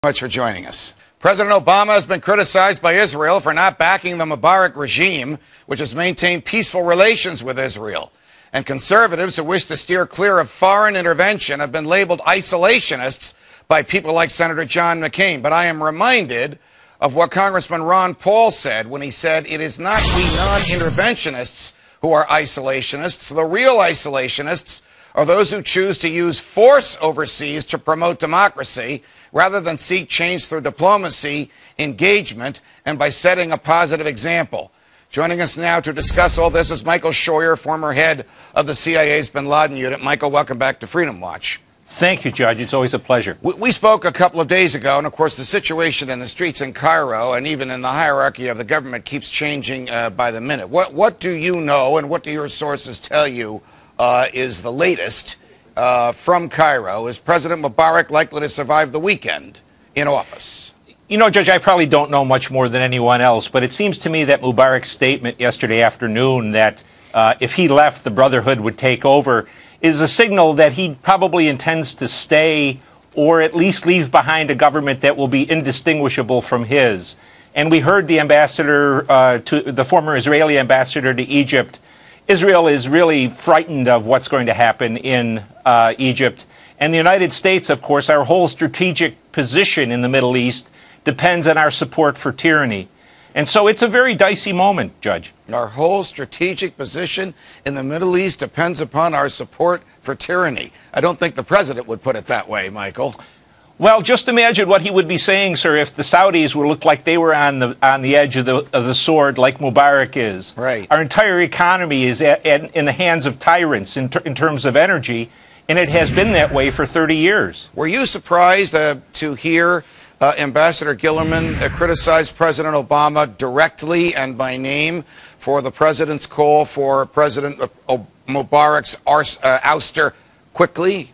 Much for joining us. President Obama has been criticized by Israel for not backing the Mubarak regime, which has maintained peaceful relations with Israel. And conservatives who wish to steer clear of foreign intervention have been labeled isolationists by people like Senator John McCain. But I am reminded of what Congressman Ron Paul said when he said, "It is not we non-interventionists who are isolationists. The real isolationists are those who choose to use force overseas to promote democracy rather than seek change through diplomacy, engagement, and by setting a positive example." Joining us now to discuss all this is Michael Scheuer, former head of the CIA's bin Laden unit. Michael, welcome back to Freedom Watch. Thank you, Judge. It's always a pleasure. We spoke a couple of days ago, and of course the situation in the streets in Cairo and even in the hierarchy of the government keeps changing by the minute. What do you know and what do your sources tell you is the latest from Cairo? Is President Mubarak likely to survive the weekend in office? You know, Judge, I probably don't know much more than anyone else, but it seems to me that Mubarak's statement yesterday afternoon that if he left, the Brotherhood would take over is a signal that he probably intends to stay or at least leave behind a government that will be indistinguishable from his. And we heard the ambassador, the former Israeli ambassador to Egypt. Israel is really frightened of what's going to happen in Egypt. And the United States, of course, our whole strategic position in the Middle East depends on our support for tyranny. And so it's a very dicey moment, Judge. Our whole strategic position in the Middle East depends upon our support for tyranny. I don't think the president would put it that way, Michael. Well, just imagine what he would be saying, sir, if the Saudis would look like they were on the edge of the sword, like Mubarak is. Right. Our entire economy is in the hands of tyrants in terms of energy, and it has been that way for 30 years. Were you surprised to hear Ambassador Gillerman criticize President Obama directly and by name for the president's call for President Mubarak's ouster quickly?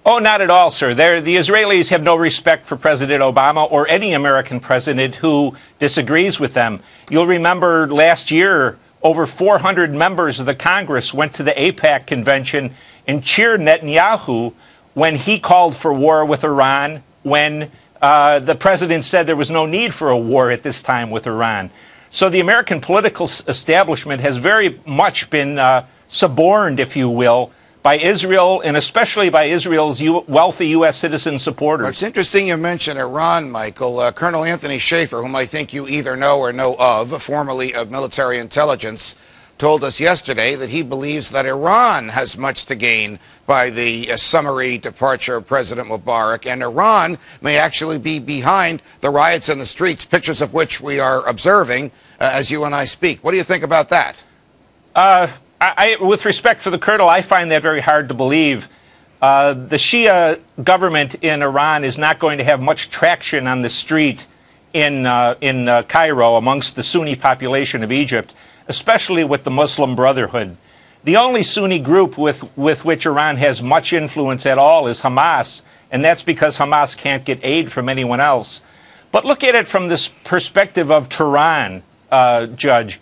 Oh, not at all, sir. The Israelis have no respect for President Obama or any American president who disagrees with them. You'll remember last year, over 400 members of the Congress went to the AIPAC convention and cheered Netanyahu when he called for war with Iran, when the president said there was no need for a war at this time with Iran. So the American political establishment has very much been suborned, if you will, by Israel, and especially by Israel's wealthy U.S. citizen supporters. It's interesting you mention Iran, Michael. Colonel Anthony Schaefer, whom I think you either know or know of, formerly of military intelligence, told us yesterday that he believes that Iran has much to gain by the summary departure of President Mubarak, and Iran may actually be behind the riots in the streets, pictures of which we are observing as you and I speak. What do you think about that? With respect for the Colonel, I find that very hard to believe. The Shia government in Iran is not going to have much traction on the street in Cairo amongst the Sunni population of Egypt, especially with the Muslim Brotherhood. The only Sunni group with which Iran has much influence at all is Hamas, and that's because Hamas can't get aid from anyone else. But look at it from this perspective of Tehran, Judge.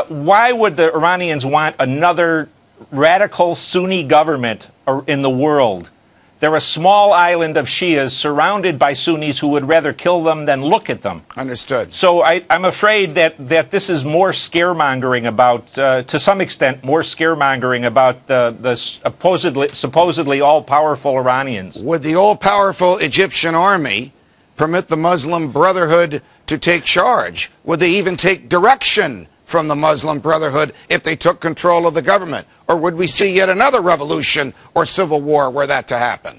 Why would the Iranians want another radical Sunni government in the world? They're a small island of Shias surrounded by Sunnis who would rather kill them than look at them. Understood. So I'm afraid that this is more scaremongering about, to some extent, more scaremongering about the supposedly all-powerful Iranians. Would the all-powerful Egyptian army permit the Muslim Brotherhood to take charge? Would they even take direction from the Muslim Brotherhood if they took control of the government? Or would we see yet another revolution or civil war were that to happen?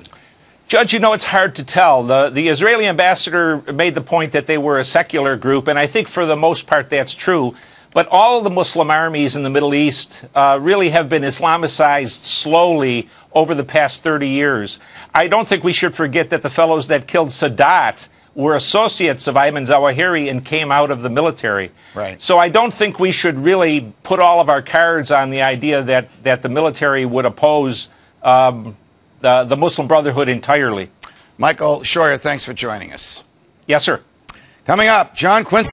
Judge, you know, it's hard to tell. The Israeli ambassador made the point that they were a secular group, and I think for the most part that's true. But all of the Muslim armies in the Middle East really have been Islamicized slowly over the past 30 years. I don't think we should forget that the fellows that killed Sadat were associates of Ayman Zawahiri and came out of the military. Right. So I don't think we should really put all of our cards on the idea that the military would oppose the Muslim Brotherhood entirely. Michael Scheuer, thanks for joining us. Yes, sir. Coming up, John Quincy.